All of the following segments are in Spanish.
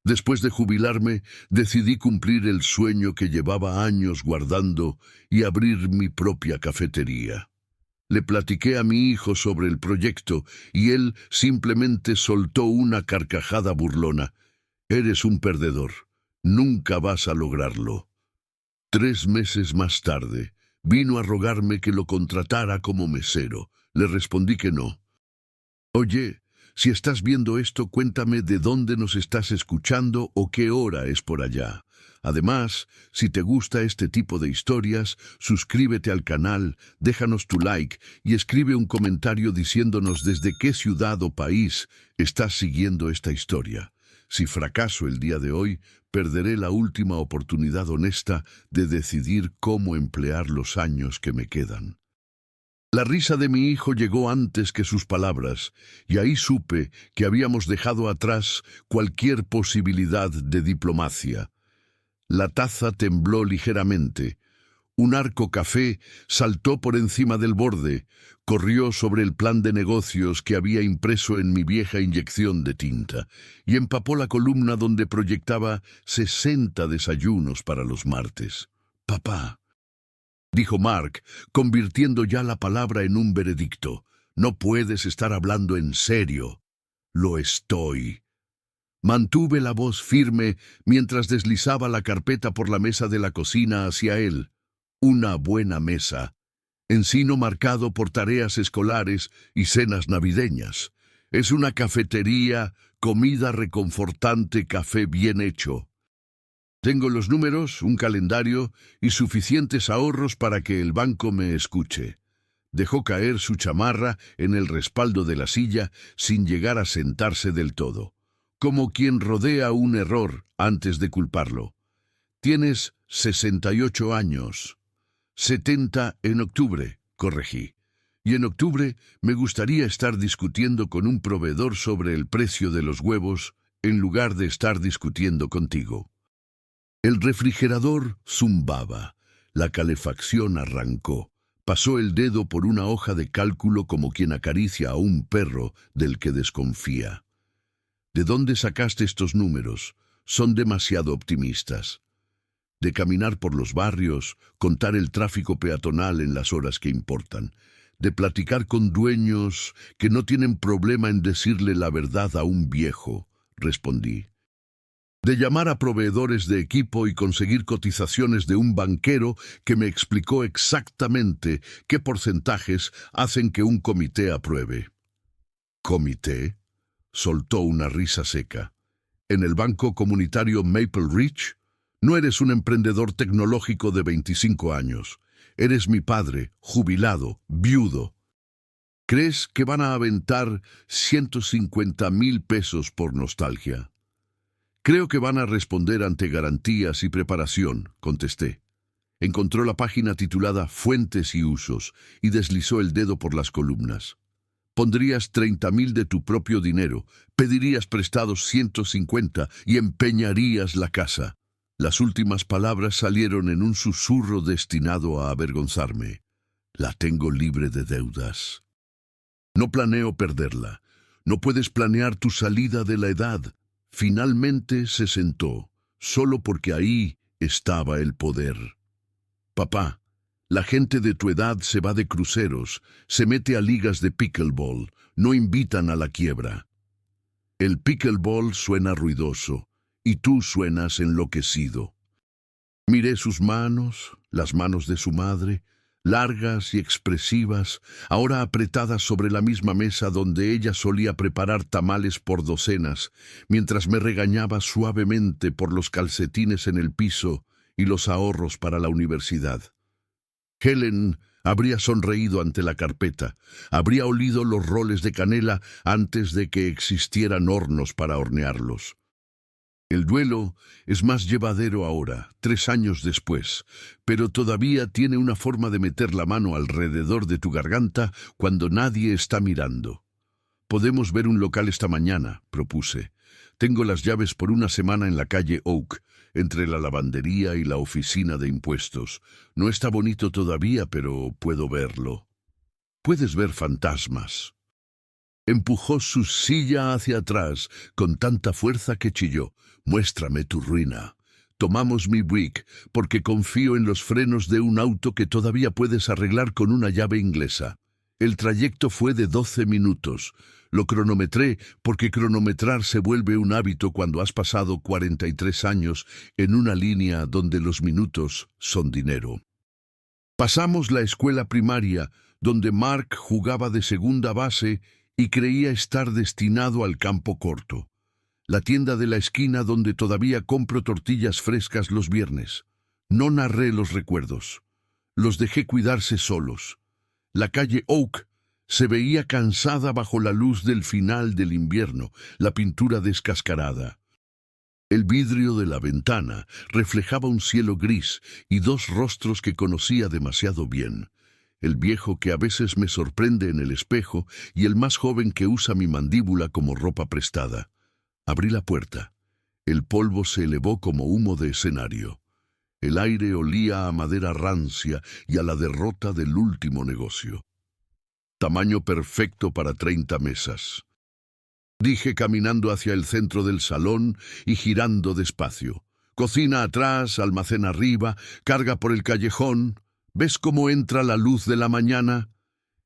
Después de jubilarme, decidí cumplir el sueño que llevaba años guardando y abrir mi propia cafetería. Le platiqué a mi hijo sobre el proyecto y él simplemente soltó una carcajada burlona. «Eres un perdedor. Nunca vas a lograrlo». 3 meses más tarde, vino a rogarme que lo contratara como mesero. Le respondí que no. «Oye, si estás viendo esto, cuéntame de dónde nos estás escuchando o qué hora es por allá. Además, si te gusta este tipo de historias, suscríbete al canal, déjanos tu like y escribe un comentario diciéndonos desde qué ciudad o país estás siguiendo esta historia. Si fracaso el día de hoy, perderé la última oportunidad honesta de decidir cómo emplear los años que me quedan». La risa de mi hijo llegó antes que sus palabras, y ahí supe que habíamos dejado atrás cualquier posibilidad de diplomacia. La taza tembló ligeramente. Un arco café saltó por encima del borde, corrió sobre el plan de negocios que había impreso en mi vieja inyección de tinta, y empapó la columna donde proyectaba 60 desayunos para los martes. «Papá», dijo Mark, convirtiendo ya la palabra en un veredicto, «no puedes estar hablando en serio». «Lo estoy». Mantuve la voz firme mientras deslizaba la carpeta por la mesa de la cocina hacia él. Una buena mesa, encino marcado por tareas escolares y cenas navideñas. Es una cafetería, comida reconfortante, café bien hecho. Tengo los números, un calendario y suficientes ahorros para que el banco me escuche. Dejó caer su chamarra en el respaldo de la silla sin llegar a sentarse del todo, como quien rodea un error antes de culparlo. «Tienes 68 años. 70 en octubre», corregí. «Y en octubre me gustaría estar discutiendo con un proveedor sobre el precio de los huevos en lugar de estar discutiendo contigo». El refrigerador zumbaba. La calefacción arrancó. Pasó el dedo por una hoja de cálculo como quien acaricia a un perro del que desconfía. «¿De dónde sacaste estos números? Son demasiado optimistas». «De caminar por los barrios, contar el tráfico peatonal en las horas que importan, de platicar con dueños que no tienen problema en decirle la verdad a un viejo», respondí. «De llamar a proveedores de equipo y conseguir cotizaciones de un banquero que me explicó exactamente qué porcentajes hacen que un comité apruebe». «¿Comité?», soltó una risa seca. «¿En el banco comunitario Maple Ridge? No eres un emprendedor tecnológico de 25 años. Eres mi padre, jubilado, viudo. ¿Crees que van a aventar 150,000 pesos por nostalgia?» «Creo que van a responder ante garantías y preparación», contesté. Encontró la página titulada Fuentes y usos y deslizó el dedo por las columnas. «Pondrías 30,000 de tu propio dinero, pedirías prestados 150 y empeñarías la casa». Las últimas palabras salieron en un susurro destinado a avergonzarme. «La tengo libre de deudas. No planeo perderla. No puedes planear tu salida de la edad». Finalmente se sentó, solo porque ahí estaba el poder. «Papá, la gente de tu edad se va de cruceros, se mete a ligas de pickleball, no invitan a la quiebra». El pickleball suena ruidoso, y tú suenas enloquecido. Miré sus manos, las manos de su madre, largas y expresivas, ahora apretadas sobre la misma mesa donde ella solía preparar tamales por docenas, mientras me regañaba suavemente por los calcetines en el piso y los ahorros para la universidad. Helen habría sonreído ante la carpeta, habría olido los roles de canela antes de que existieran hornos para hornearlos. El duelo es más llevadero ahora, 3 años después, pero todavía tiene una forma de meter la mano alrededor de tu garganta cuando nadie está mirando. «Podemos ver un local esta mañana», propuse. «Tengo las llaves por una semana en la calle Oak, entre la lavandería y la oficina de impuestos. No está bonito todavía, pero puedo verlo». «Puedes ver fantasmas». Empujó su silla hacia atrás con tanta fuerza que chilló. «Muéstrame tu ruina». Tomamos mi Buick porque confío en los frenos de un auto que todavía puedes arreglar con una llave inglesa. El trayecto fue de 12 minutos. Lo cronometré porque cronometrar se vuelve un hábito cuando has pasado 43 años en una línea donde los minutos son dinero. Pasamos la escuela primaria, donde Mark jugaba de segunda base y creía estar destinado al campo corto. La tienda de la esquina donde todavía compro tortillas frescas los viernes. No narré los recuerdos. Los dejé cuidarse solos. La calle Oak se veía cansada bajo la luz del final del invierno, la pintura descascarada. El vidrio de la ventana reflejaba un cielo gris y dos rostros que conocía demasiado bien. El viejo que a veces me sorprende en el espejo y el más joven que usa mi mandíbula como ropa prestada. Abrí la puerta. El polvo se elevó como humo de escenario. El aire olía a madera rancia y a la derrota del último negocio. Tamaño perfecto para 30 mesas. Dije caminando hacia el centro del salón y girando despacio. Cocina atrás, almacén arriba, carga por el callejón. ¿Ves cómo entra la luz de la mañana?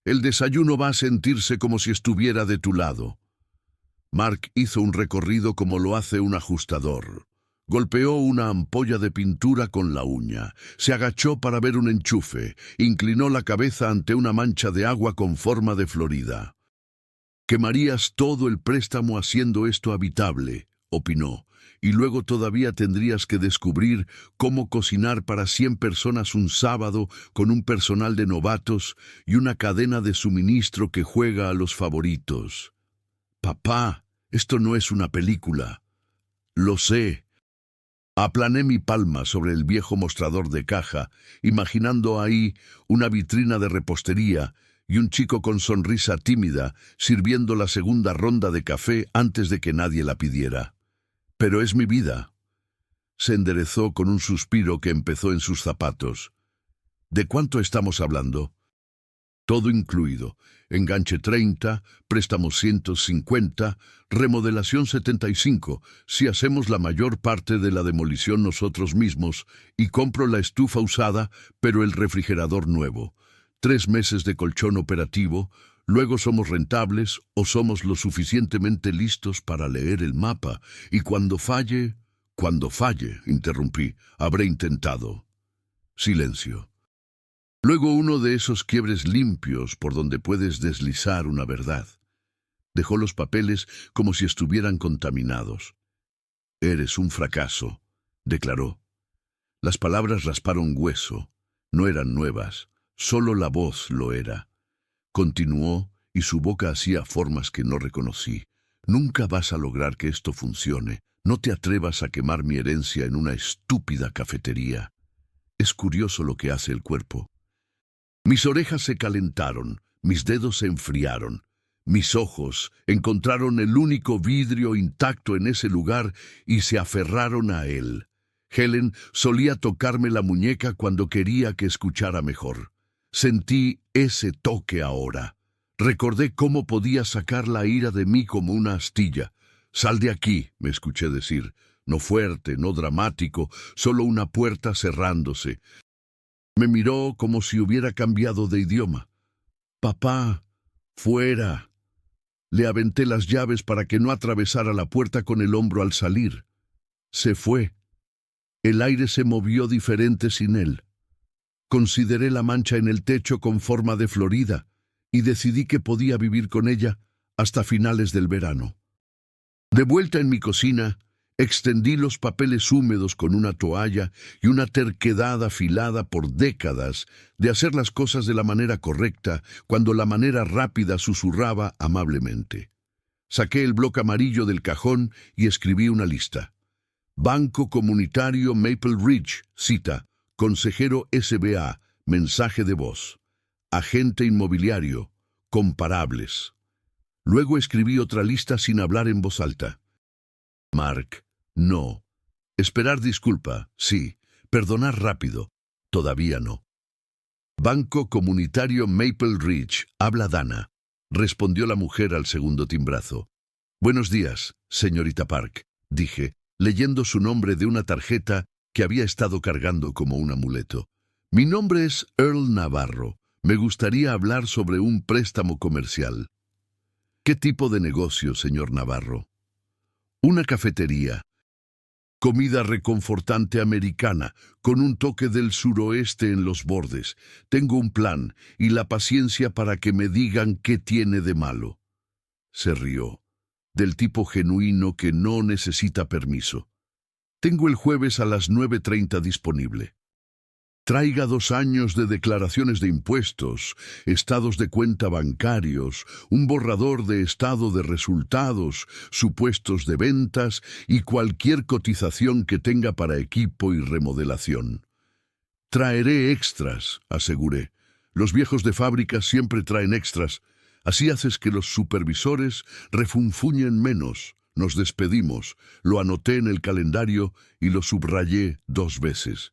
El desayuno va a sentirse como si estuviera de tu lado. Mark hizo un recorrido como lo hace un ajustador. Golpeó una ampolla de pintura con la uña, se agachó para ver un enchufe, inclinó la cabeza ante una mancha de agua con forma de Florida. «Quemarías todo el préstamo haciendo esto habitable», opinó, «y luego todavía tendrías que descubrir cómo cocinar para 100 personas un sábado con un personal de novatos y una cadena de suministro que juega a los favoritos». «Papá, esto no es una película». «Lo sé». Aplané mi palma sobre el viejo mostrador de caja, imaginando ahí una vitrina de repostería y un chico con sonrisa tímida sirviendo la segunda ronda de café antes de que nadie la pidiera. «Pero es mi vida». Se enderezó con un suspiro que empezó en sus zapatos. «¿De cuánto estamos hablando?» Todo incluido, enganche 30, préstamo 150, remodelación 75, si hacemos la mayor parte de la demolición nosotros mismos, y compro la estufa usada, pero el refrigerador nuevo. 3 meses de colchón operativo, luego somos rentables o somos lo suficientemente listos para leer el mapa, y cuando falle, interrumpí, habré intentado. Silencio. Luego uno de esos quiebres limpios por donde puedes deslizar una verdad. Dejó los papeles como si estuvieran contaminados. «Eres un fracaso», declaró. Las palabras rasparon hueso. No eran nuevas, solo la voz lo era. Continuó y su boca hacía formas que no reconocí. «Nunca vas a lograr que esto funcione. No te atrevas a quemar mi herencia en una estúpida cafetería. Es curioso lo que hace el cuerpo». Mis orejas se calentaron, mis dedos se enfriaron. Mis ojos encontraron el único vidrio intacto en ese lugar y se aferraron a él. Helen solía tocarme la muñeca cuando quería que escuchara mejor. Sentí ese toque ahora. Recordé cómo podía sacar la ira de mí como una astilla. «Sal de aquí», me escuché decir. No fuerte, no dramático, solo una puerta cerrándose. Me miró como si hubiera cambiado de idioma. «Papá, fuera». Le aventé las llaves para que no atravesara la puerta con el hombro al salir. Se fue. El aire se movió diferente sin él. Consideré la mancha en el techo con forma de Florida y decidí que podía vivir con ella hasta finales del verano. De vuelta en mi cocina, extendí los papeles húmedos con una toalla y una terquedad afilada por décadas de hacer las cosas de la manera correcta cuando la manera rápida susurraba amablemente. Saqué el bloc amarillo del cajón y escribí una lista. Banco Comunitario Maple Ridge, cita, consejero SBA, mensaje de voz. Agente inmobiliario, comparables. Luego escribí otra lista sin hablar en voz alta. Mark. No. Esperar disculpa, sí. Perdonar rápido, todavía no. Banco Comunitario Maple Ridge, habla Dana. respondió la mujer al segundo timbrazo. Buenos días, señorita Park, dije, leyendo su nombre de una tarjeta que había estado cargando como un amuleto. Mi nombre es Earl Navarro. Me gustaría hablar sobre un préstamo comercial. ¿Qué tipo de negocio, señor Navarro? Una cafetería. Comida reconfortante americana, con un toque del suroeste en los bordes. Tengo un plan y la paciencia para que me digan qué tiene de malo. Se rió, del tipo genuino que no necesita permiso. Tengo el jueves a las 9:30 disponible. Traiga 2 años de declaraciones de impuestos, estados de cuenta bancarios, un borrador de estado de resultados, supuestos de ventas y cualquier cotización que tenga para equipo y remodelación. Traeré extras, aseguré. Los viejos de fábrica siempre traen extras. Así haces que los supervisores refunfuñen menos. Nos despedimos. Lo anoté en el calendario y lo subrayé 2 veces.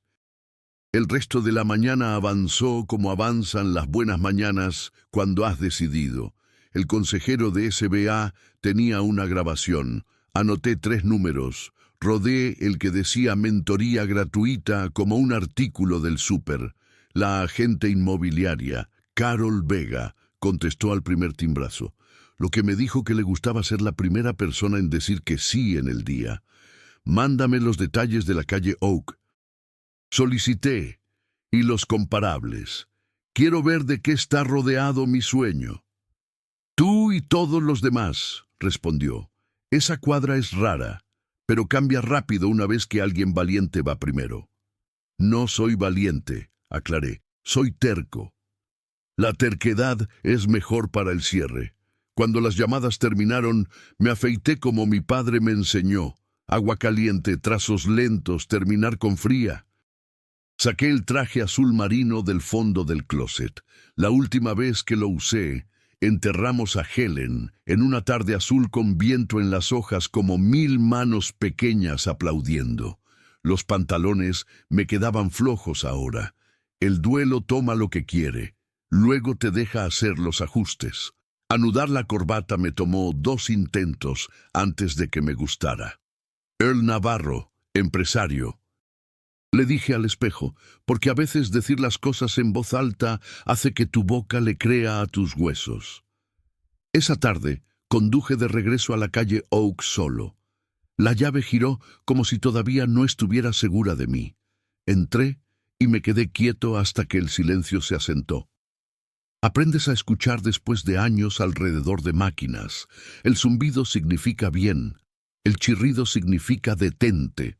El resto de la mañana avanzó como avanzan las buenas mañanas cuando has decidido. El consejero de SBA tenía una grabación. Anoté 3 números. Rodé el que decía mentoría gratuita como un artículo del súper. La agente inmobiliaria, Carol Vega, contestó al primer timbrazo, lo que me dijo que le gustaba ser la primera persona en decir que sí en el día. Mándame los detalles de la calle Oak. Solicité, y los comparables. Quiero ver de qué está rodeado mi sueño. Tú y todos los demás, respondió. Esa cuadra es rara, pero cambia rápido una vez que alguien valiente va primero. No soy valiente, aclaré, soy terco. La terquedad es mejor para el cierre. Cuando las llamadas terminaron, me afeité como mi padre me enseñó. Agua caliente, trazos lentos, terminar con fría. Saqué el traje azul marino del fondo del closet. La última vez que lo usé, enterramos a Helen en una tarde azul con viento en las hojas como 1000 manos pequeñas aplaudiendo. Los pantalones me quedaban flojos ahora. El duelo toma lo que quiere, luego te deja hacer los ajustes. Anudar la corbata me tomó 2 intentos antes de que me gustara. Earl Navarro, empresario. Le dije al espejo, porque a veces decir las cosas en voz alta hace que tu boca le crea a tus huesos. Esa tarde conduje de regreso a la calle Oak solo. La llave giró como si todavía no estuviera segura de mí. Entré y me quedé quieto hasta que el silencio se asentó. Aprendes a escuchar después de años alrededor de máquinas. El zumbido significa bien, el chirrido significa detente.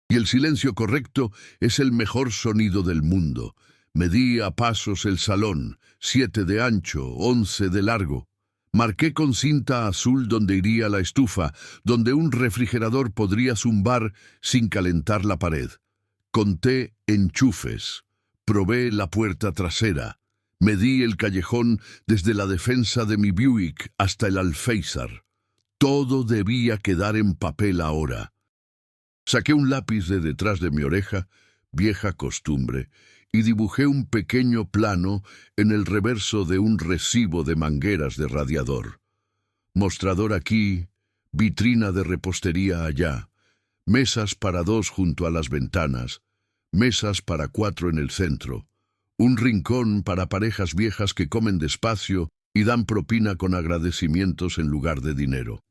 Y el silencio correcto es el mejor sonido del mundo. Medí a pasos el salón, 7 de ancho, 11 de largo. Marqué con cinta azul donde iría la estufa, donde un refrigerador podría zumbar sin calentar la pared. Conté enchufes. Probé la puerta trasera. Medí el callejón desde la defensa de mi Buick hasta el alféizar. Todo debía quedar en papel ahora. Saqué un lápiz de detrás de mi oreja, vieja costumbre, y dibujé un pequeño plano en el reverso de un recibo de mangueras de radiador. Mostrador aquí, vitrina de repostería allá, mesas para 2 junto a las ventanas, mesas para 4 en el centro, un rincón para parejas viejas que comen despacio y dan propina con agradecimientos en lugar de dinero.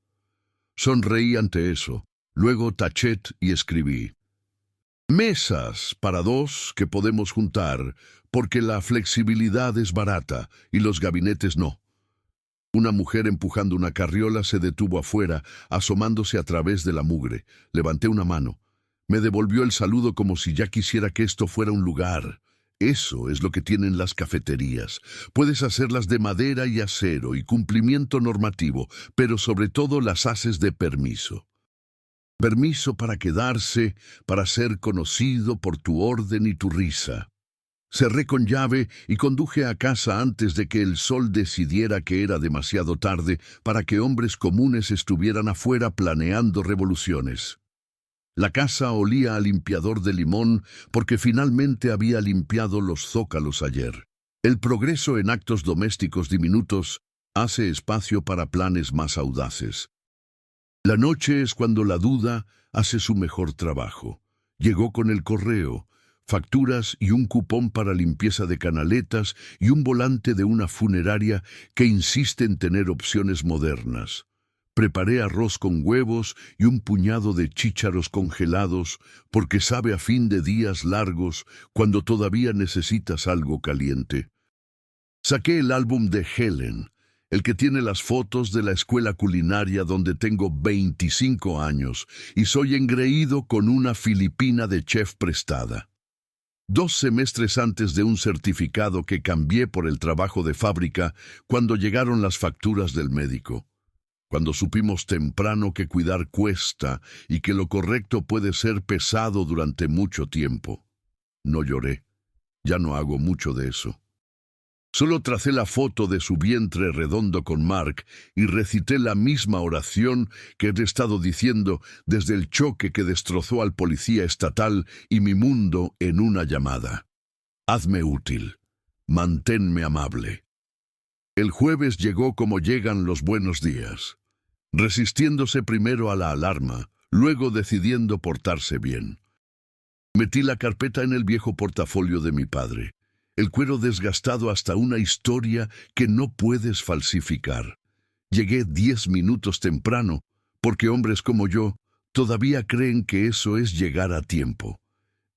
Sonreí ante eso. Luego taché y escribí. Mesas para 2 que podemos juntar, porque la flexibilidad es barata y los gabinetes no. Una mujer empujando una carriola se detuvo afuera, asomándose a través de la mugre. Levanté una mano. Me devolvió el saludo como si ya quisiera que esto fuera un lugar. Eso es lo que tienen las cafeterías. Puedes hacerlas de madera y acero y cumplimiento normativo, pero sobre todo las haces de permiso. Permiso para quedarse, para ser conocido por tu orden y tu risa. Cerré con llave y conduje a casa antes de que el sol decidiera que era demasiado tarde para que hombres comunes estuvieran afuera planeando revoluciones. La casa olía a limpiador de limón porque finalmente había limpiado los zócalos ayer. El progreso en actos domésticos diminutos Hace espacio para planes más audaces. La noche es cuando la duda hace su mejor trabajo. Llegó con el correo, facturas y un cupón para limpieza de canaletas y un volante de una funeraria que insiste en tener opciones modernas. Preparé arroz con huevos y un puñado de chícharos congelados porque sabe a fin de días largos cuando todavía necesitas algo caliente. Saqué el álbum de Helen, el que tiene las fotos de la escuela culinaria donde tengo 25 años y soy engreído con una filipina de chef prestada. 2 semestres antes de un certificado que cambié por el trabajo de fábrica cuando llegaron las facturas del médico. Cuando supimos temprano que cuidar cuesta y que lo correcto puede ser pesado durante mucho tiempo. No lloré. Ya no hago mucho de eso. Solo tracé la foto de su vientre redondo con Mark y recité la misma oración que he estado diciendo desde el choque que destrozó al policía estatal y mi mundo en una llamada. Hazme útil. Manténme amable. El jueves llegó como llegan los buenos días, resistiéndose primero a la alarma, luego decidiendo portarse bien. Metí la carpeta en el viejo portafolio de mi padre. El cuero desgastado hasta una historia que no puedes falsificar. Llegué 10 minutos temprano, porque hombres como yo todavía creen que eso es llegar a tiempo.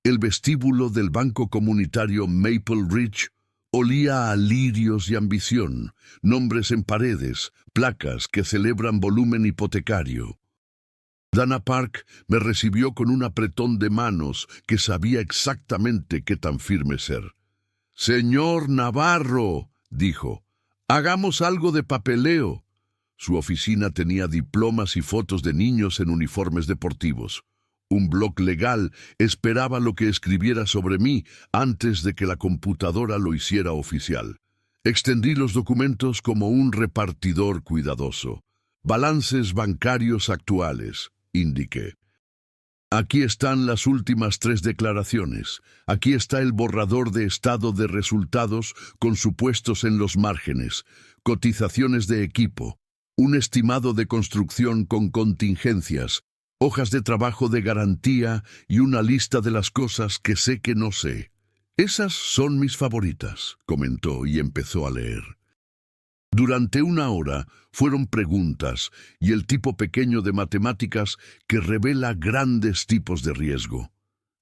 El vestíbulo del banco comunitario Maple Ridge olía a lirios y ambición, nombres en paredes, placas que celebran volumen hipotecario. Dana Park me recibió con un apretón de manos que sabía exactamente qué tan firme ser. «Señor Navarro», dijo, «hagamos algo de papeleo». Su oficina tenía diplomas y fotos de niños en uniformes deportivos. Un blog legal esperaba lo que escribiera sobre mí antes de que la computadora lo hiciera oficial. Extendí los documentos como un repartidor cuidadoso. «Balances bancarios actuales», indiqué. Aquí están las últimas 3 declaraciones. Aquí está el borrador de estado de resultados con supuestos en los márgenes, cotizaciones de equipo, un estimado de construcción con contingencias, hojas de trabajo de garantía y una lista de las cosas que sé que no sé. Esas son mis favoritas, comentó y empezó a leer. Durante 1 hora fueron preguntas y el tipo pequeño de matemáticas que revela grandes tipos de riesgo.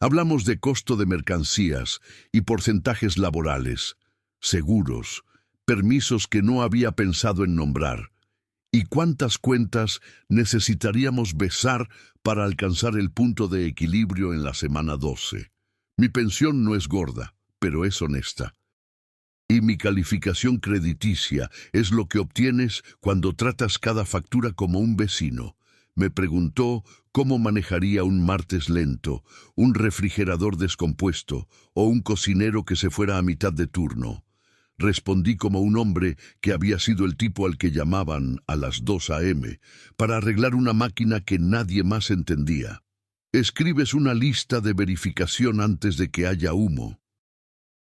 Hablamos de costo de mercancías y porcentajes laborales, seguros, permisos que no había pensado en nombrar. ¿Y cuántas cuentas necesitaríamos besar para alcanzar el punto de equilibrio en la semana 12? Mi pensión no es gorda, pero es honesta. Y mi calificación crediticia es lo que obtienes cuando tratas cada factura como un vecino. Me preguntó cómo manejaría un martes lento, un refrigerador descompuesto o un cocinero que se fuera a mitad de turno. Respondí como un hombre que había sido el tipo al que llamaban a las 2 a.m. para arreglar una máquina que nadie más entendía. Escribes una lista de verificación antes de que haya humo.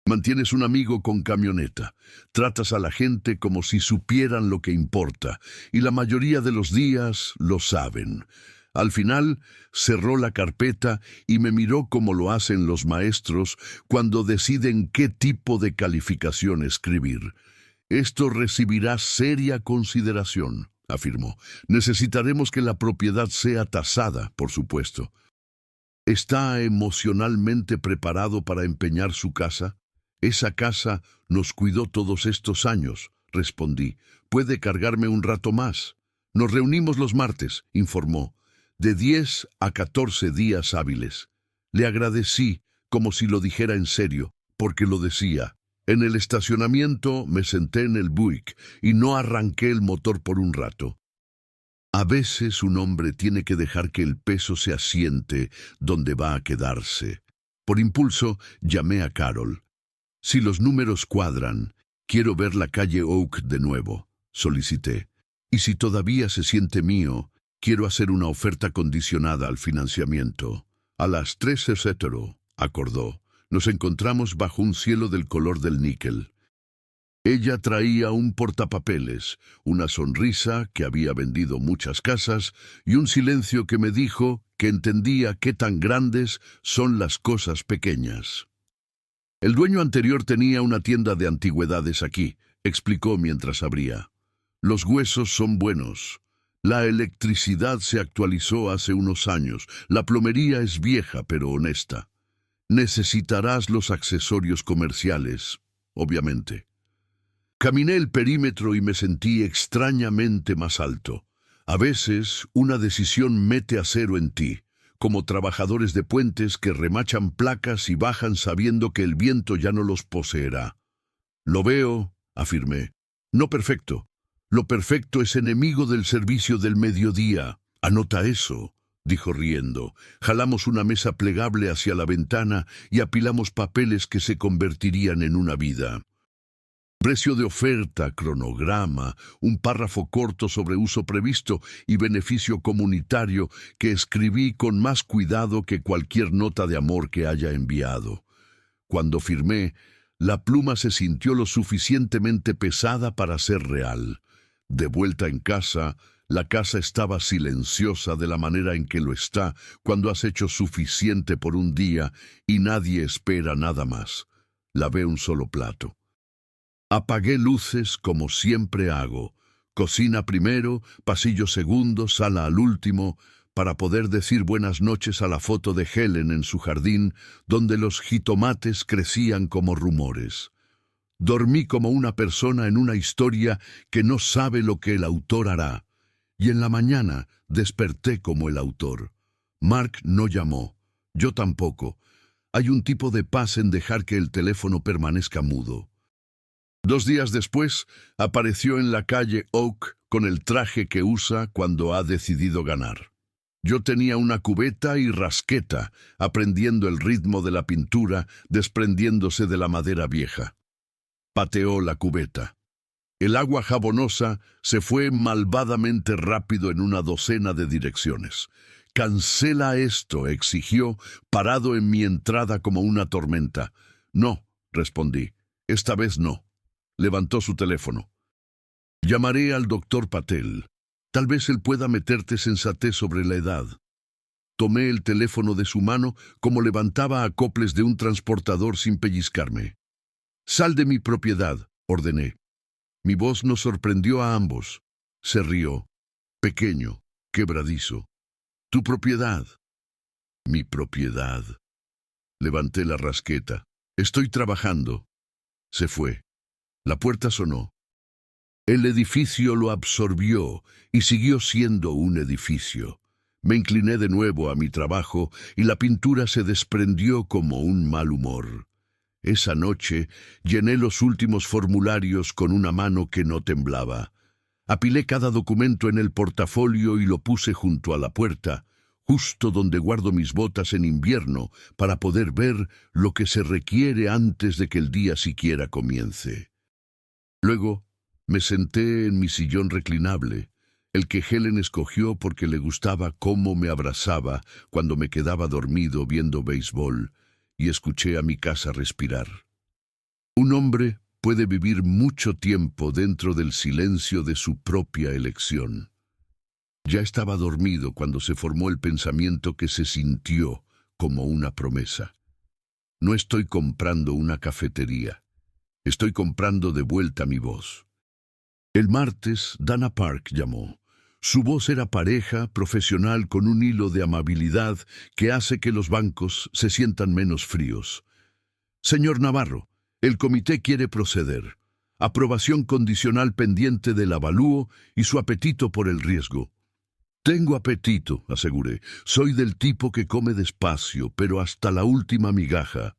Mantienes un amigo con camioneta, tratas a la gente como si supieran lo que importa, y la mayoría de los días lo saben. Al final, cerró la carpeta y me miró como lo hacen los maestros cuando deciden qué tipo de calificación escribir. «Esto recibirá seria consideración», afirmó. «Necesitaremos que la propiedad sea tasada, por supuesto». ¿Está emocionalmente preparado para empeñar su casa? «Esa casa nos cuidó todos estos años», respondí. «Puede cargarme un rato más». «Nos reunimos los martes», informó, «de 10 a 14 días hábiles». Le agradecí, como si lo dijera en serio, porque lo decía. En el estacionamiento me senté en el Buick y no arranqué el motor por un rato. A veces un hombre tiene que dejar que el peso se asiente donde va a quedarse. Por impulso, llamé a Carol. «Si los números cuadran, quiero ver la calle Oak de nuevo», solicité. «Y si todavía se siente mío, quiero hacer una oferta condicionada al financiamiento». «A las 3 etcétera», acordó. Nos encontramos bajo un cielo del color del níquel. Ella traía un portapapeles, una sonrisa que había vendido muchas casas y un silencio que me dijo que entendía qué tan grandes son las cosas pequeñas. El dueño anterior tenía una tienda de antigüedades aquí, explicó mientras abría. Los huesos son buenos. La electricidad se actualizó hace unos años. La plomería es vieja pero honesta. Necesitarás los accesorios comerciales, obviamente. Caminé el perímetro y me sentí extrañamente más alto. A veces, una decisión mete acero en ti, como trabajadores de puentes que remachan placas y bajan sabiendo que el viento ya no los poseerá. Lo veo, afirmé. No perfecto. Lo perfecto es enemigo del servicio del mediodía. Anota eso, dijo riendo. Jalamos una mesa plegable hacia la ventana y apilamos papeles que se convertirían en una vida. Precio de oferta, cronograma, un párrafo corto sobre uso previsto y beneficio comunitario que escribí con más cuidado que cualquier nota de amor que haya enviado. Cuando firmé, la pluma se sintió lo suficientemente pesada para ser real. De vuelta en casa, la casa estaba silenciosa de la manera en que lo está cuando has hecho suficiente por un día y nadie espera nada más. Lavé un solo plato. Apagué luces como siempre hago. Cocina primero, pasillo segundo, sala al último, para poder decir buenas noches a la foto de Helen en su jardín, donde los jitomates crecían como rumores. Dormí como una persona en una historia que no sabe lo que el autor hará. Y en la mañana desperté como el autor. Mark no llamó. Yo tampoco. Hay un tipo de paz en dejar que el teléfono permanezca mudo. 2 días después, apareció en la calle Oak con el traje que usa cuando ha decidido ganar. Yo tenía una cubeta y rasqueta, aprendiendo el ritmo de la pintura, desprendiéndose de la madera vieja. Pateó la cubeta. El agua jabonosa se fue malvadamente rápido en una docena de direcciones. «Cancela esto», exigió, parado en mi entrada como una tormenta. «No», respondí, «esta vez no». Levantó su teléfono. «Llamaré al doctor Patel. Tal vez él pueda meterte sensatez sobre la edad». Tomé el teléfono de su mano como levantaba acoples de un transportador sin pellizcarme. «Sal de mi propiedad», ordené. Mi voz nos sorprendió a ambos. Se rió. Pequeño, quebradizo. «¿Tu propiedad?» «Mi propiedad». Levanté la rasqueta. «Estoy trabajando». Se fue. La puerta sonó. El edificio lo absorbió y siguió siendo un edificio. Me incliné de nuevo a mi trabajo y la pintura se desprendió como un mal humor. Esa noche llené los últimos formularios con una mano que no temblaba. Apilé cada documento en el portafolio y lo puse junto a la puerta, justo donde guardo mis botas en invierno para poder ver lo que se requiere antes de que el día siquiera comience. Luego me senté en mi sillón reclinable, el que Helen escogió porque le gustaba cómo me abrazaba cuando me quedaba dormido viendo béisbol, y escuché a mi casa respirar. Un hombre puede vivir mucho tiempo dentro del silencio de su propia elección. Ya estaba dormido cuando se formó el pensamiento que se sintió como una promesa. No estoy comprando una cafetería. Estoy comprando de vuelta mi voz. El martes, Dana Park llamó. Su voz era pareja, profesional, con un hilo de amabilidad que hace que los bancos se sientan menos fríos. «Señor Navarro, el comité quiere proceder. Aprobación condicional pendiente del avalúo y su apetito por el riesgo». «Tengo apetito», aseguré. «Soy del tipo que come despacio, pero hasta la última migaja».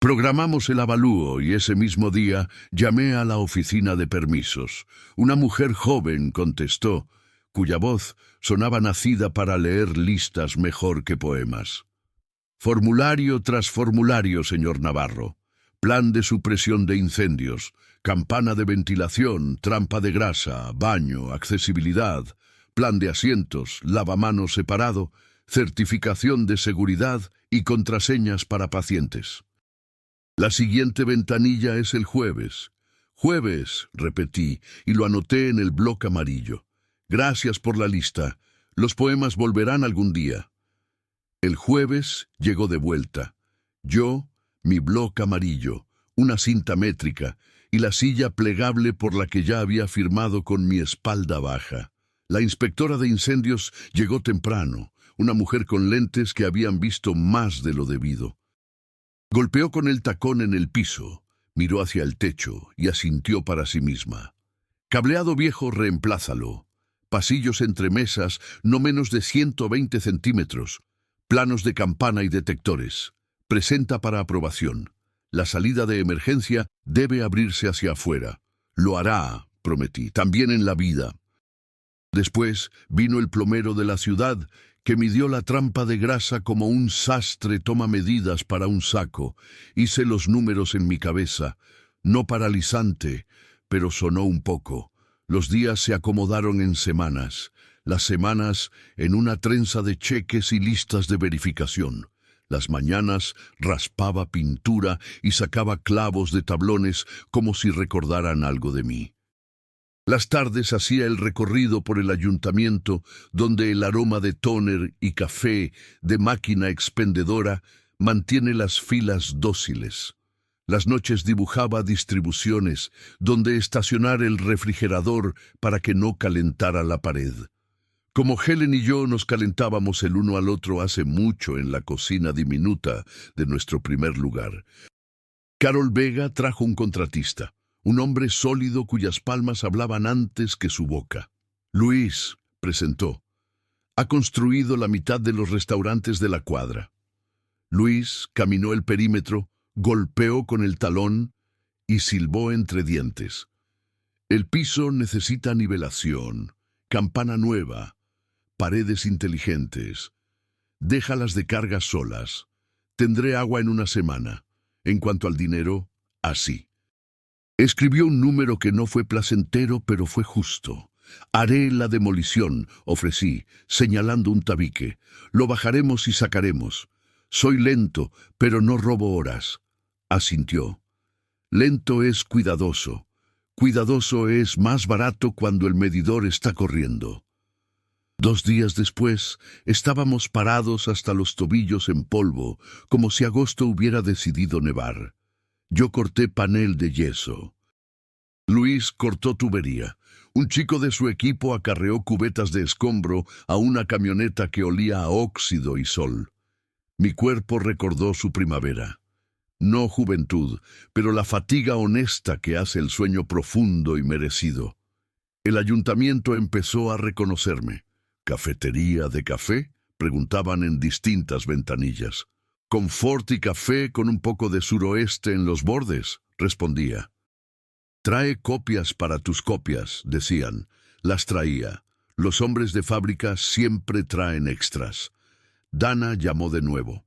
Programamos el avalúo y ese mismo día llamé a la oficina de permisos. Una mujer joven contestó, cuya voz sonaba nacida para leer listas mejor que poemas. «Formulario tras formulario, señor Navarro. Plan de supresión de incendios, campana de ventilación, trampa de grasa, baño, accesibilidad, plan de asientos, lavamanos separado, certificación de seguridad y contraseñas para pacientes. La siguiente ventanilla es el jueves. Jueves, repetí, y lo anoté en el bloc amarillo. Gracias por la lista. Los poemas volverán algún día. El jueves llegó de vuelta. Yo, mi bloc amarillo, una cinta métrica y la silla plegable por la que ya había firmado con mi espalda baja. La inspectora de incendios llegó temprano, una mujer con lentes que habían visto más de lo debido. Golpeó con el tacón en el piso, miró hacia el techo y asintió para sí misma. Cableado viejo, reemplázalo. Pasillos entre mesas, no menos de 120 centímetros. Planos de campana y detectores. Presenta para aprobación. La salida de emergencia debe abrirse hacia afuera. Lo hará, prometí, también en la vida. Después vino el plomero de la ciudad, que midió la trampa de grasa como un sastre toma medidas para un saco. Hice los números en mi cabeza. No paralizante, pero sonó un poco. Los días se acomodaron en semanas. Las semanas en una trenza de cheques y listas de verificación. Las mañanas raspaba pintura y sacaba clavos de tablones como si recordaran algo de mí. Las tardes hacía el recorrido por el ayuntamiento, donde el aroma de tóner y café de máquina expendedora mantiene las filas dóciles. Las noches dibujaba distribuciones, donde estacionar el refrigerador para que no calentara la pared. Como Helen y yo nos calentábamos el uno al otro hace mucho en la cocina diminuta de nuestro primer lugar. Carol Vega trajo un contratista. Un hombre sólido cuyas palmas hablaban antes que su boca. Luis, presentó, ha construido la mitad de los restaurantes de la cuadra. Luis caminó el perímetro, golpeó con el talón y silbó entre dientes. El piso necesita nivelación, campana nueva, paredes inteligentes. Déjalas de carga solas. Tendré agua en una semana. En cuanto al dinero, así. Escribió un número que no fue placentero, pero fue justo. Haré la demolición, ofrecí, señalando un tabique. Lo bajaremos y sacaremos. Soy lento, pero no robo horas. Asintió. Lento es cuidadoso. Cuidadoso es más barato cuando el medidor está corriendo. 2 días después, estábamos parados hasta los tobillos en polvo, como si agosto hubiera decidido nevar. Yo corté panel de yeso. Luis cortó tubería. Un chico de su equipo acarreó cubetas de escombro a una camioneta que olía a óxido y sol. Mi cuerpo recordó su primavera. No juventud, pero la fatiga honesta que hace el sueño profundo y merecido. El ayuntamiento empezó a reconocerme. ¿Cafetería de café?, preguntaban en distintas ventanillas. «Confort y café con un poco de suroeste en los bordes», respondía. «Trae copias para tus copias», decían. Las traía. Los hombres de fábrica siempre traen extras. Dana llamó de nuevo.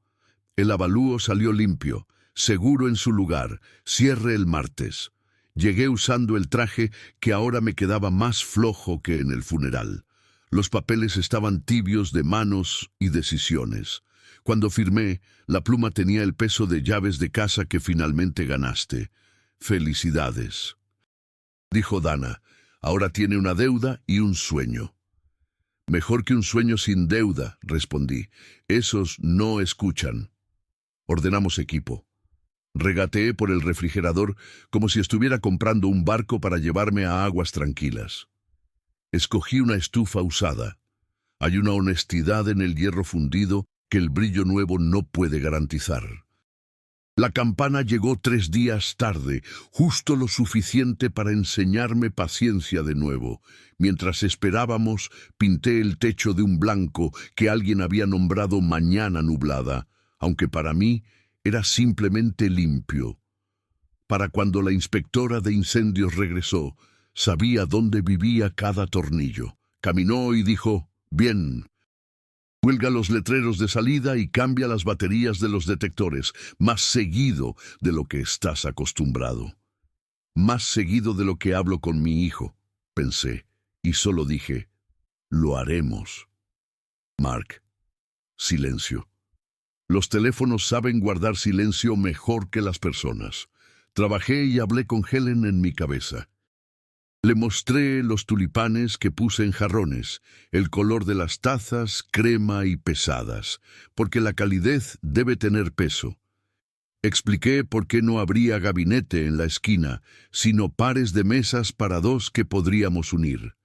El avalúo salió limpio, seguro en su lugar, cierre el martes. Llegué usando el traje que ahora me quedaba más flojo que en el funeral. Los papeles estaban tibios de manos y decisiones. Cuando firmé, la pluma tenía el peso de llaves de casa que finalmente ganaste. «Felicidades», dijo Dana. «Ahora tiene una deuda y un sueño». «Mejor que un sueño sin deuda», respondí. «Esos no escuchan». Ordenamos equipo. Regateé por el refrigerador como si estuviera comprando un barco para llevarme a aguas tranquilas. Escogí una estufa usada. Hay una honestidad en el hierro fundido que el brillo nuevo no puede garantizar. La campana llegó 3 días tarde, justo lo suficiente para enseñarme paciencia de nuevo. Mientras esperábamos, pinté el techo de un blanco que alguien había nombrado mañana nublada, aunque para mí era simplemente limpio. Para cuando la inspectora de incendios regresó, sabía dónde vivía cada tornillo. Caminó y dijo: «Bien. Cuelga los letreros de salida y cambia las baterías de los detectores, más seguido de lo que estás acostumbrado». Más seguido de lo que hablo con mi hijo, pensé, y solo dije: «Lo haremos». Mark. Silencio. Los teléfonos saben guardar silencio mejor que las personas. Trabajé y hablé con Helen en mi cabeza. Le mostré los tulipanes que puse en jarrones, el color de las tazas, crema y pesadas, porque la calidez debe tener peso. Expliqué por qué no habría gabinete en la esquina, sino pares de mesas para dos que podríamos unir.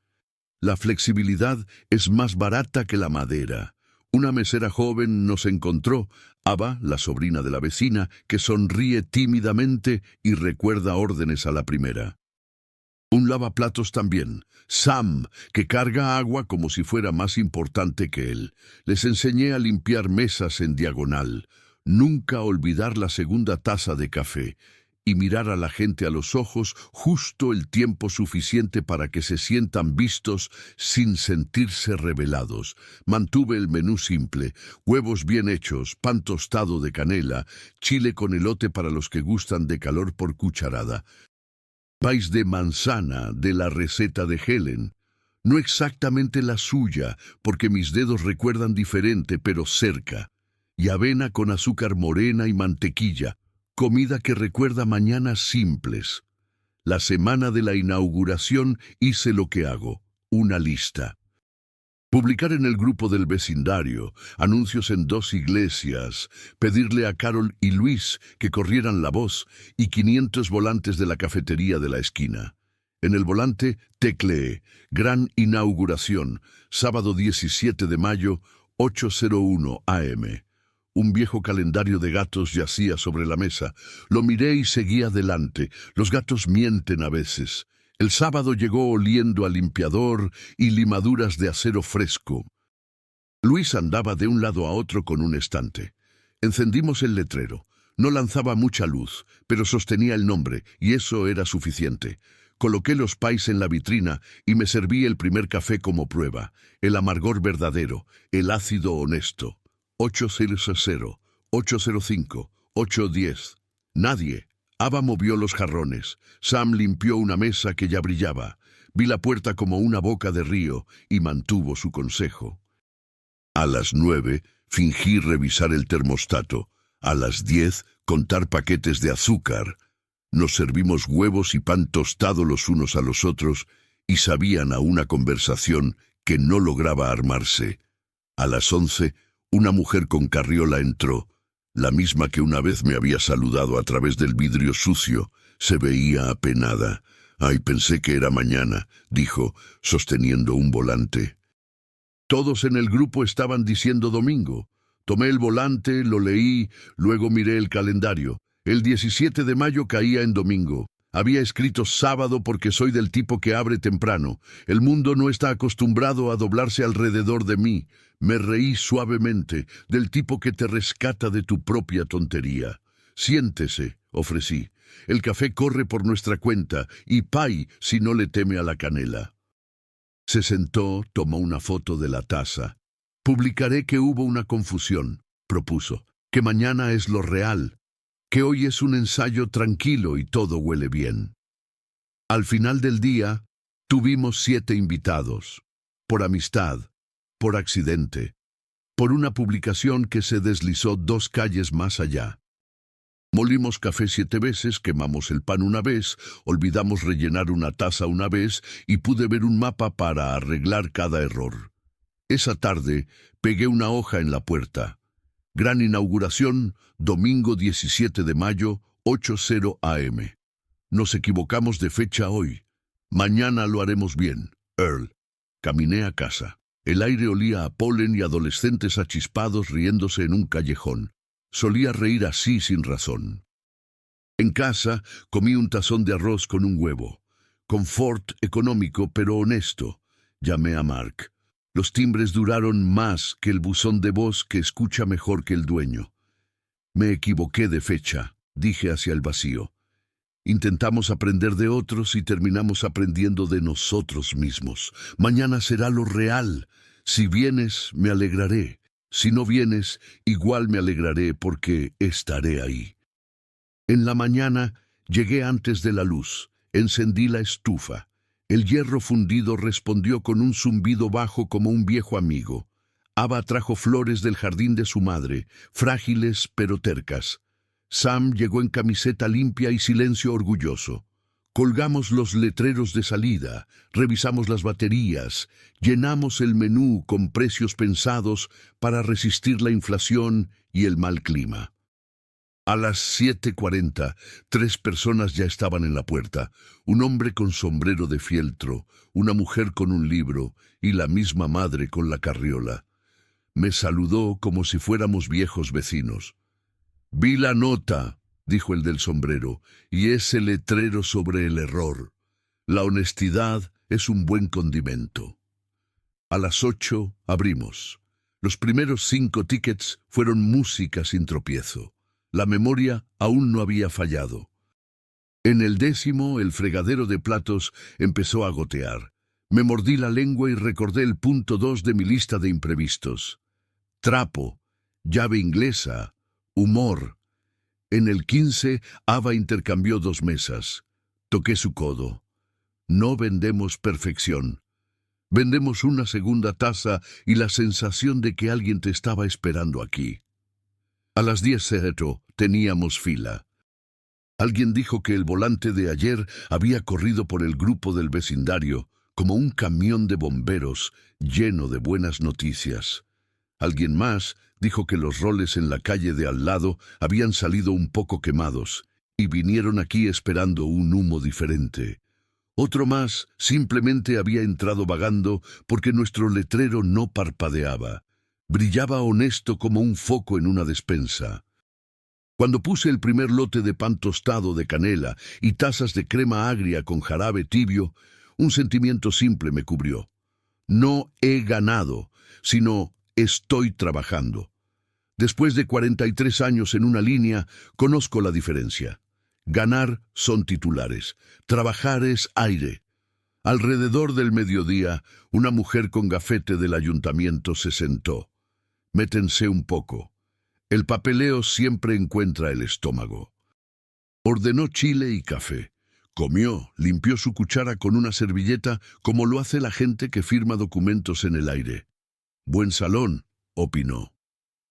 La flexibilidad es más barata que la madera. Una mesera joven nos encontró, Ava, la sobrina de la vecina, que sonríe tímidamente y recuerda órdenes a la primera. Un lavaplatos también, Sam, que carga agua como si fuera más importante que él. Les enseñé a limpiar mesas en diagonal, nunca olvidar la segunda taza de café y mirar a la gente a los ojos justo el tiempo suficiente para que se sientan vistos sin sentirse revelados. Mantuve el menú simple, huevos bien hechos, pan tostado de canela, chile con elote para los que gustan de calor por cucharada. País de manzana de la receta de Helen. No exactamente la suya, porque mis dedos recuerdan diferente, pero cerca. Y avena con azúcar morena y mantequilla. Comida que recuerda mañanas simples. La semana de la inauguración hice lo que hago, una lista. Publicar en el grupo del vecindario, anuncios en 2 iglesias, pedirle a Carol y Luis que corrieran la voz y 500 volantes de la cafetería de la esquina. En el volante tecleé, gran inauguración, sábado 17 de mayo, 8:01 AM. Un viejo calendario de gatos yacía sobre la mesa. Lo miré y seguí adelante. Los gatos mienten a veces. El sábado llegó oliendo a limpiador y limaduras de acero fresco. Luis andaba de un lado a otro con un estante. Encendimos el letrero. No lanzaba mucha luz, pero sostenía el nombre, y eso era suficiente. Coloqué los pies en la vitrina y me serví el primer café como prueba. El amargor verdadero, el ácido honesto. 8:00, 8:05, 8:10. Nadie. Ava movió los jarrones. Sam limpió una mesa que ya brillaba. Vi la puerta como una boca de río y mantuvo su consejo. A las 9 fingí revisar el termostato. A las 10 contar paquetes de azúcar. Nos servimos huevos y pan tostado los unos a los otros y sabían a una conversación que no lograba armarse. A las 11 una mujer con carriola entró, la misma que una vez me había saludado a través del vidrio sucio. Se veía apenada. «Ay, pensé que era mañana», dijo, sosteniendo un volante. Todos en el grupo estaban diciendo domingo. Tomé el volante, lo leí, luego miré el calendario. El 17 de mayo caía en domingo. Había escrito sábado porque soy del tipo que abre temprano. El mundo no está acostumbrado a doblarse alrededor de mí. Me reí suavemente, del tipo que te rescata de tu propia tontería. «Siéntese», ofrecí. «El café corre por nuestra cuenta, y pay si no le teme a la canela». Se sentó, tomó una foto de la taza. «Publicaré que hubo una confusión», propuso, «que mañana es lo real, que hoy es un ensayo tranquilo y todo huele bien». Al final del día, tuvimos 7 invitados, por amistad, por accidente, por una publicación que se deslizó 2 calles más allá. Molimos café 7 veces, quemamos el pan una vez, olvidamos rellenar una taza una vez y pude ver un mapa para arreglar cada error. Esa tarde pegué una hoja en la puerta. Gran inauguración, domingo 17 de mayo, 8:00 AM. Nos equivocamos de fecha hoy. Mañana lo haremos bien, Earl. Caminé a casa. El aire olía a polen y adolescentes achispados riéndose en un callejón. Solía reír así sin razón. En casa comí un tazón de arroz con un huevo. Confort económico pero honesto. Llamé a Mark. Los timbres duraron más que el buzón de voz que escucha mejor que el dueño. Me equivoqué de fecha, dije hacia el vacío. Intentamos aprender de otros y terminamos aprendiendo de nosotros mismos. Mañana será lo real. Si vienes, me alegraré. Si no vienes, igual me alegraré porque estaré ahí. En la mañana llegué antes de la luz, encendí la estufa. El hierro fundido respondió con un zumbido bajo como un viejo amigo. Ava trajo flores del jardín de su madre, frágiles pero tercas. Sam llegó en camiseta limpia y silencio orgulloso. Colgamos los letreros de salida, revisamos las baterías, llenamos el menú con precios pensados para resistir la inflación y el mal clima. A las 7:40, 3 personas ya estaban en la puerta, un hombre con sombrero de fieltro, una mujer con un libro y la misma madre con la carriola. Me saludó como si fuéramos viejos vecinos. «Vi la nota», dijo el del sombrero, «y ese letrero sobre el error. La honestidad es un buen condimento». A las 8 abrimos. Los primeros 5 tickets fueron música sin tropiezo. La memoria aún no había fallado. En el 10º, el fregadero de platos empezó a gotear. Me mordí la lengua y recordé el punto 2 de mi lista de imprevistos. Trapo, llave inglesa, humor. En el 15, Ava intercambió 2 mesas. Toqué su codo. No vendemos perfección. Vendemos una segunda taza y la sensación de que alguien te estaba esperando aquí. A las 10:00 teníamos fila. Alguien dijo que el volante de ayer había corrido por el grupo del vecindario como un camión de bomberos lleno de buenas noticias. Alguien más dijo que los roles en la calle de al lado habían salido un poco quemados y vinieron aquí esperando un humo diferente. Otro más simplemente había entrado vagando porque nuestro letrero no parpadeaba. Brillaba honesto como un foco en una despensa. Cuando puse el primer lote de pan tostado de canela y tazas de crema agria con jarabe tibio, un sentimiento simple me cubrió. No he ganado, sino estoy trabajando. Después de 43 años en una línea, conozco la diferencia. Ganar son titulares, trabajar es aire. Alrededor del mediodía, una mujer con gafete del ayuntamiento se sentó. Me tensé un poco. El papeleo siempre encuentra el estómago. Ordenó chile y café. Comió, limpió su cuchara con una servilleta como lo hace la gente que firma documentos en el aire. Buen salón, opinó.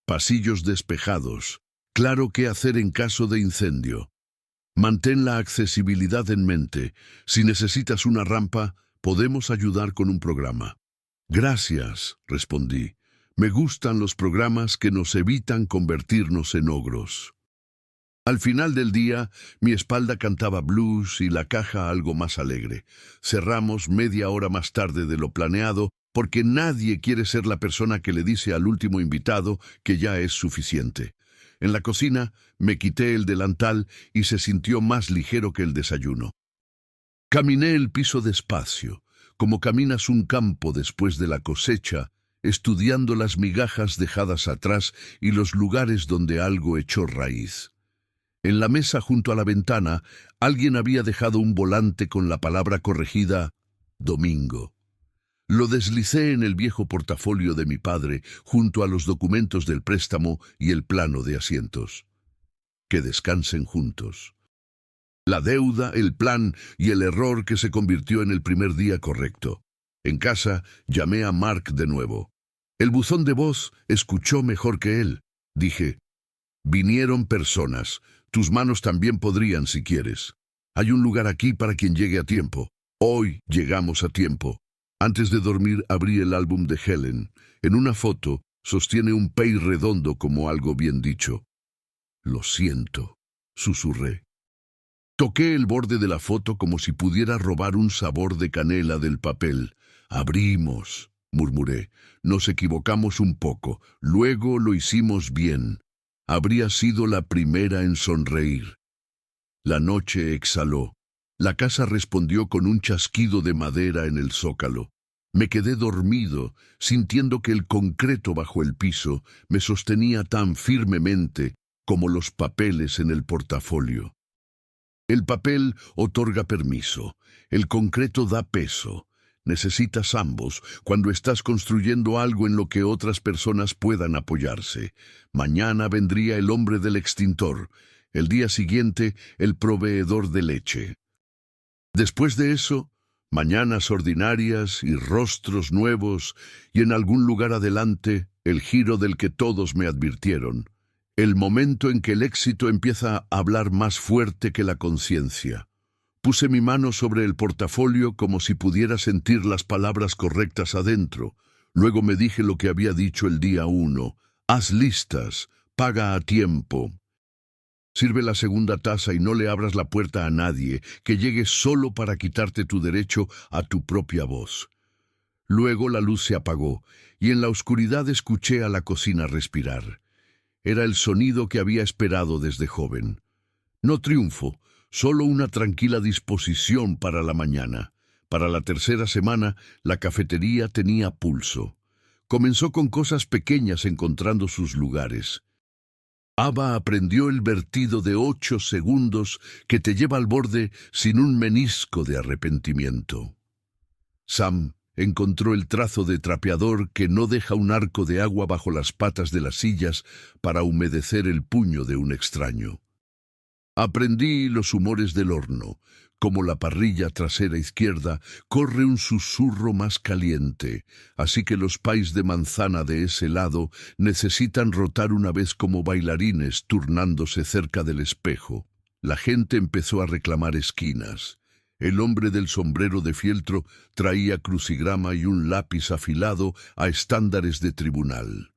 Pasillos despejados. Claro qué hacer en caso de incendio. Mantén la accesibilidad en mente. Si necesitas una rampa, podemos ayudar con un programa. Gracias, respondí. Me gustan los programas que nos evitan convertirnos en ogros. Al final del día, mi espalda cantaba blues y la caja algo más alegre. Cerramos media hora más tarde de lo planeado porque nadie quiere ser la persona que le dice al último invitado que ya es suficiente. En la cocina me quité el delantal y se sintió más ligero que el desayuno. Caminé el piso despacio, como caminas un campo después de la cosecha, estudiando las migajas dejadas atrás y los lugares donde algo echó raíz. En la mesa junto a la ventana, alguien había dejado un volante con la palabra corregida «Domingo». Lo deslicé en el viejo portafolio de mi padre, junto a los documentos del préstamo y el plano de asientos. Que descansen juntos. La deuda, el plan y el error que se convirtió en el primer día correcto. En casa, llamé a Mark de nuevo. El buzón de voz escuchó mejor que él. Dije, vinieron personas. Tus manos también podrían si quieres. Hay un lugar aquí para quien llegue a tiempo. Hoy llegamos a tiempo. Antes de dormir abrí el álbum de Helen. En una foto sostiene un pey redondo como algo bien dicho. Lo siento, susurré. Toqué el borde de la foto como si pudiera robar un sabor de canela del papel. Abrimos, murmuré. Nos equivocamos un poco. Luego lo hicimos bien. Habría sido la primera en sonreír. La noche exhaló. La casa respondió con un chasquido de madera en el zócalo. Me quedé dormido, sintiendo que el concreto bajo el piso me sostenía tan firmemente como los papeles en el portafolio. El papel otorga permiso, el concreto da peso. Necesitas ambos cuando estás construyendo algo en lo que otras personas puedan apoyarse. Mañana vendría el hombre del extintor, el día siguiente el proveedor de leche. Después de eso, mañanas ordinarias y rostros nuevos, y en algún lugar adelante, el giro del que todos me advirtieron, El momento en que el éxito empieza a hablar más fuerte que la conciencia. Puse mi mano sobre el portafolio como si pudiera sentir las palabras correctas adentro. Luego me dije lo que había dicho el día 1. Haz listas, paga a tiempo. Sirve la segunda taza y no le abras la puerta a nadie, que llegue solo para quitarte tu derecho a tu propia voz. Luego la luz se apagó, y en la oscuridad escuché a la cocina respirar. Era el sonido que había esperado desde joven. No triunfo, solo una tranquila disposición para la mañana. Para la tercera semana, la cafetería tenía pulso. Comenzó con cosas pequeñas encontrando sus lugares. Ava aprendió el vertido de 8 segundos que te lleva al borde sin un menisco de arrepentimiento. Sam encontró el trazo de trapeador que no deja un arco de agua bajo las patas de las sillas para humedecer el puño de un extraño. Aprendí los humores del horno. Como la parrilla trasera izquierda, corre un susurro más caliente, así que los pies de manzana de ese lado necesitan rotar una vez como bailarines turnándose cerca del espejo. La gente empezó a reclamar esquinas. El hombre del sombrero de fieltro traía crucigrama y un lápiz afilado a estándares de tribunal.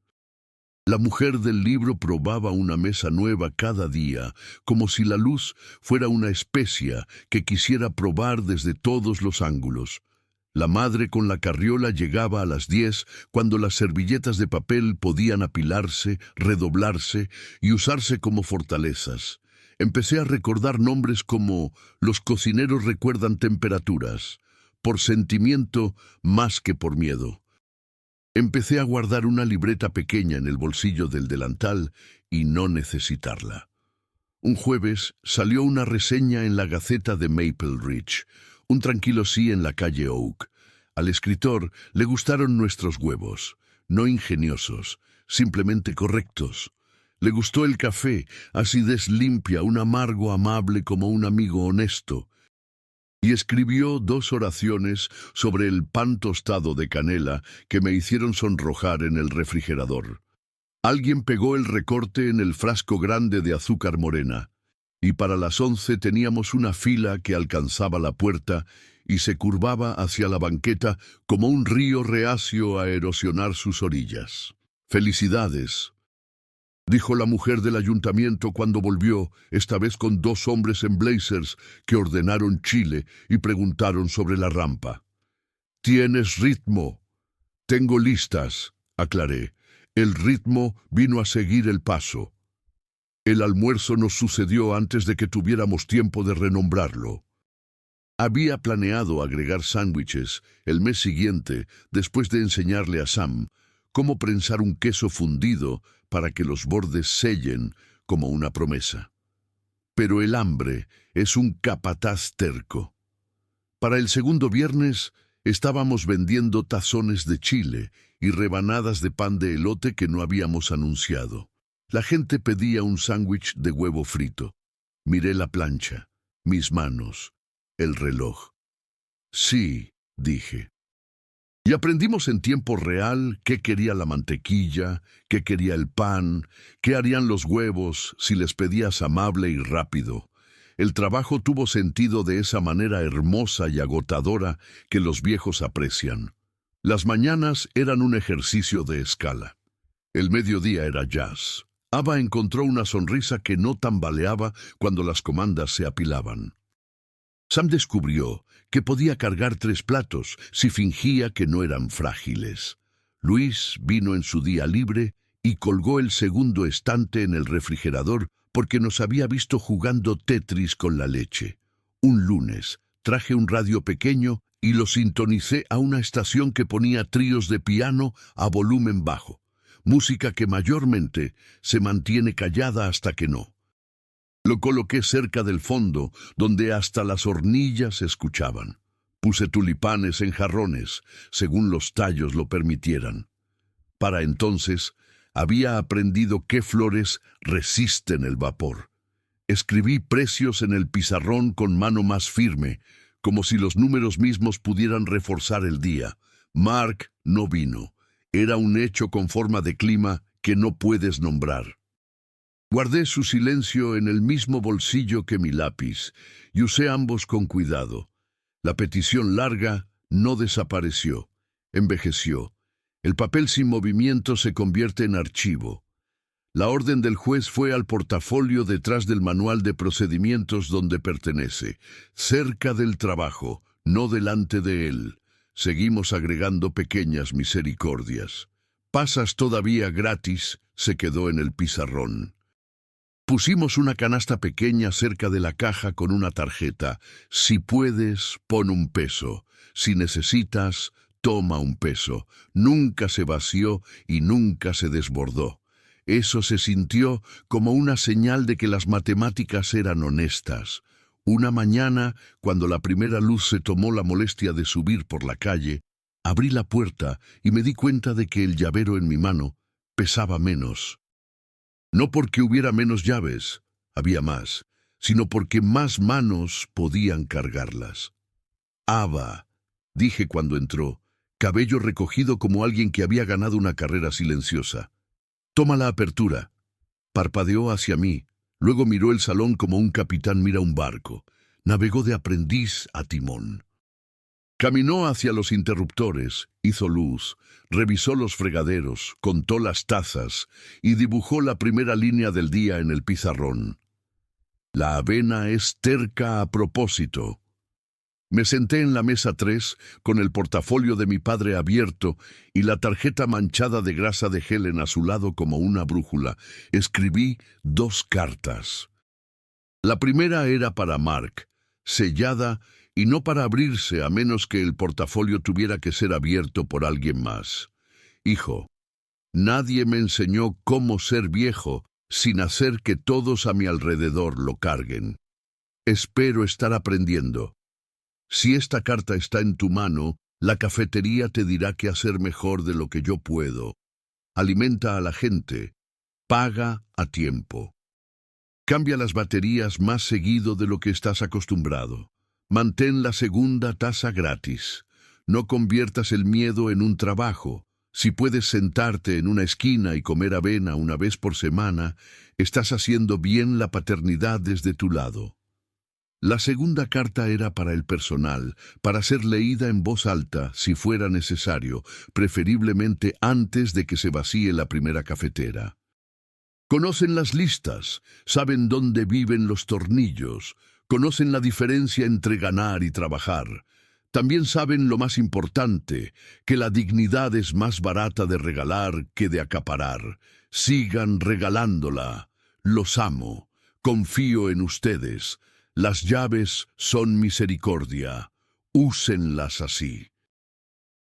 La mujer del libro probaba una mesa nueva cada día, como si la luz fuera una especia que quisiera probar desde todos los ángulos. La madre con la carriola llegaba a las 10, cuando las servilletas de papel podían apilarse, redoblarse y usarse como fortalezas. Empecé a recordar nombres como los cocineros recuerdan temperaturas, por sentimiento más que por miedo. Empecé a guardar una libreta pequeña en el bolsillo del delantal y no necesitarla. Un jueves salió una reseña en la Gaceta de Maple Ridge, un tranquilo sí en la calle Oak. Al escritor le gustaron nuestros huevos, no ingeniosos, simplemente correctos. Le gustó el café, acidez limpia, un amargo amable como un amigo honesto. Y escribió 2 oraciones sobre el pan tostado de canela que me hicieron sonrojar en el refrigerador. Alguien pegó el recorte en el frasco grande de azúcar morena, y para las 11 teníamos una fila que alcanzaba la puerta y se curvaba hacia la banqueta como un río reacio a erosionar sus orillas. «Felicidades», dijo la mujer del ayuntamiento cuando volvió, esta vez con 2 hombres en blazers que ordenaron chile y preguntaron sobre la rampa. «¿Tienes ritmo?» «Tengo listas», aclaré. El ritmo vino a seguir el paso. El almuerzo nos sucedió antes de que tuviéramos tiempo de renombrarlo. Había planeado agregar sándwiches el mes siguiente, después de enseñarle a Sam cómo prensar un queso fundido para que los bordes sellen como una promesa. Pero el hambre es un capataz terco. Para el segundo viernes estábamos vendiendo tazones de chile y rebanadas de pan de elote que no habíamos anunciado. La gente pedía un sándwich de huevo frito. Miré la plancha, mis manos, el reloj. «Sí», dije. Y aprendimos en tiempo real qué quería la mantequilla, qué quería el pan, qué harían los huevos si les pedías amable y rápido. El trabajo tuvo sentido de esa manera hermosa y agotadora que los viejos aprecian. Las mañanas eran un ejercicio de escala. El mediodía era jazz. Ava encontró una sonrisa que no tambaleaba cuando las comandas se apilaban. Sam descubrió que podía cargar 3 platos si fingía que no eran frágiles. Luis vino en su día libre y colgó el segundo estante en el refrigerador porque nos había visto jugando Tetris con la leche. Un lunes traje un radio pequeño y lo sintonicé a una estación que ponía tríos de piano a volumen bajo, música que mayormente se mantiene callada hasta que no. Lo coloqué cerca del fondo, donde hasta las hornillas se escuchaban. Puse tulipanes en jarrones, según los tallos lo permitieran. Para entonces, había aprendido qué flores resisten el vapor. Escribí precios en el pizarrón con mano más firme, como si los números mismos pudieran reforzar el día. Mark no vino. Era un hecho con forma de clima que no puedes nombrar. Guardé su silencio en el mismo bolsillo que mi lápiz y usé ambos con cuidado. La petición larga no desapareció, envejeció. El papel sin movimiento se convierte en archivo. La orden del juez fue al portafolio detrás del manual de procedimientos donde pertenece, cerca del trabajo, no delante de él. Seguimos agregando pequeñas misericordias. Pasas todavía gratis, se quedó en el pizarrón. Pusimos una canasta pequeña cerca de la caja con una tarjeta. Si puedes, pon un peso. Si necesitas, toma un peso. Nunca se vació y nunca se desbordó. Eso se sintió como una señal de que las matemáticas eran honestas. Una mañana, cuando la primera luz se tomó la molestia de subir por la calle, abrí la puerta y me di cuenta de que el llavero en mi mano pesaba menos. No porque hubiera menos llaves, había más, sino porque más manos podían cargarlas. «Ava», dije cuando entró, cabello recogido como alguien que había ganado una carrera silenciosa. «Toma la apertura». Parpadeó hacia mí, luego miró el salón como un capitán mira un barco. Navegó de aprendiz a timón. Caminó hacia los interruptores, hizo luz, revisó los fregaderos, contó las tazas y dibujó la primera línea del día en el pizarrón. La avena es terca a propósito. Me senté en la mesa 3 con el portafolio de mi padre abierto y la tarjeta manchada de grasa de Helen a su lado como una brújula. Escribí 2 cartas. La primera era para Mark, sellada y no para abrirse a menos que el portafolio tuviera que ser abierto por alguien más. Hijo, nadie me enseñó cómo ser viejo sin hacer que todos a mi alrededor lo carguen. Espero estar aprendiendo. Si esta carta está en tu mano, la cafetería te dirá qué hacer mejor de lo que yo puedo. Alimenta a la gente. Paga a tiempo. Cambia las baterías más seguido de lo que estás acostumbrado. Mantén la segunda taza gratis. No conviertas el miedo en un trabajo. Si puedes sentarte en una esquina y comer avena una vez por semana, estás haciendo bien la paternidad desde tu lado. La segunda carta era para el personal, para ser leída en voz alta, si fuera necesario, preferiblemente antes de que se vacíe la primera cafetera. Conocen las listas, saben dónde viven los tornillos, conocen la diferencia entre ganar y trabajar. También saben lo más importante, que la dignidad es más barata de regalar que de acaparar. Sigan regalándola. Los amo. Confío en ustedes. Las llaves son misericordia. Úsenlas así.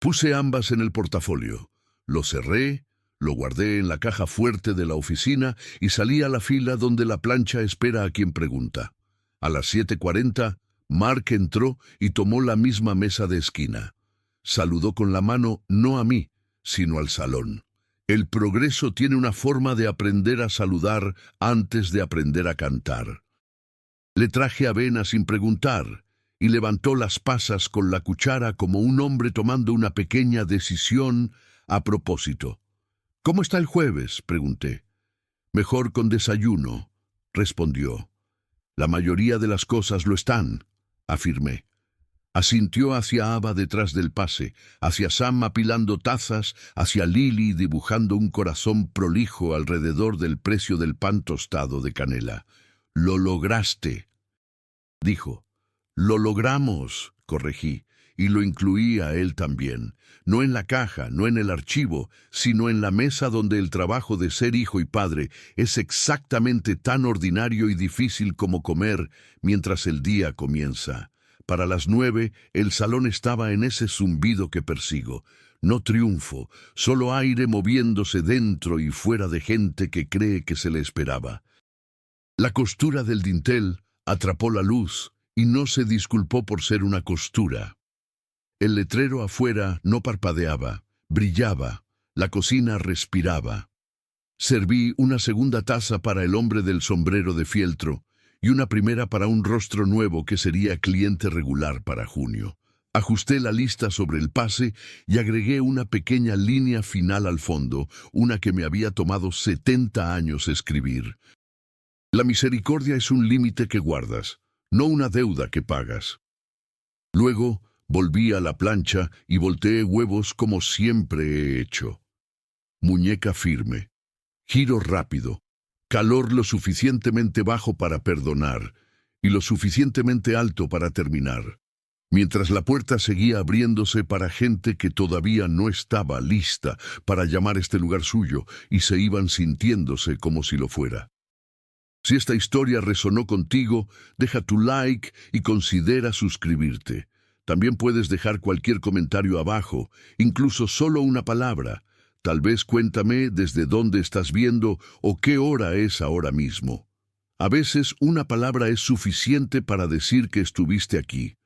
Puse ambas en el portafolio. Lo cerré, lo guardé en la caja fuerte de la oficina y salí a la fila donde la plancha espera a quien pregunta. A las 7:40, Mark entró y tomó la misma mesa de esquina. Saludó con la mano no a mí, sino al salón. El progreso tiene una forma de aprender a saludar antes de aprender a cantar. Le traje avena sin preguntar y levantó las pasas con la cuchara como un hombre tomando una pequeña decisión a propósito. «¿Cómo está el jueves?», pregunté. «Mejor con desayuno», respondió. «La mayoría de las cosas lo están», afirmé. Asintió hacia Ava detrás del pase, hacia Sam apilando tazas, hacia Lily dibujando un corazón prolijo alrededor del precio del pan tostado de canela. «Lo lograste», dijo. «Lo logramos», corregí, y lo incluí a él también. No en la caja, no en el archivo, sino en la mesa donde el trabajo de ser hijo y padre es exactamente tan ordinario y difícil como comer mientras el día comienza. Para las 9, el salón estaba en ese zumbido que persigo. No triunfo, solo aire moviéndose dentro y fuera de gente que cree que se le esperaba. La costura del dintel atrapó la luz y no se disculpó por ser una costura. El letrero afuera no parpadeaba, brillaba, la cocina respiraba. Serví una segunda taza para el hombre del sombrero de fieltro y una primera para un rostro nuevo que sería cliente regular para junio. Ajusté la lista sobre el pase y agregué una pequeña línea final al fondo, una que me había tomado 70 años escribir. La misericordia es un límite que guardas, no una deuda que pagas. Luego volví a la plancha y volteé huevos como siempre he hecho. Muñeca firme, giro rápido, calor lo suficientemente bajo para perdonar y lo suficientemente alto para terminar, mientras la puerta seguía abriéndose para gente que todavía no estaba lista para llamar este lugar suyo y se iban sintiéndose como si lo fuera. Si esta historia resonó contigo, deja tu like y considera suscribirte. También puedes dejar cualquier comentario abajo, incluso solo una palabra. Tal vez cuéntame desde dónde estás viendo o qué hora es ahora mismo. A veces una palabra es suficiente para decir que estuviste aquí.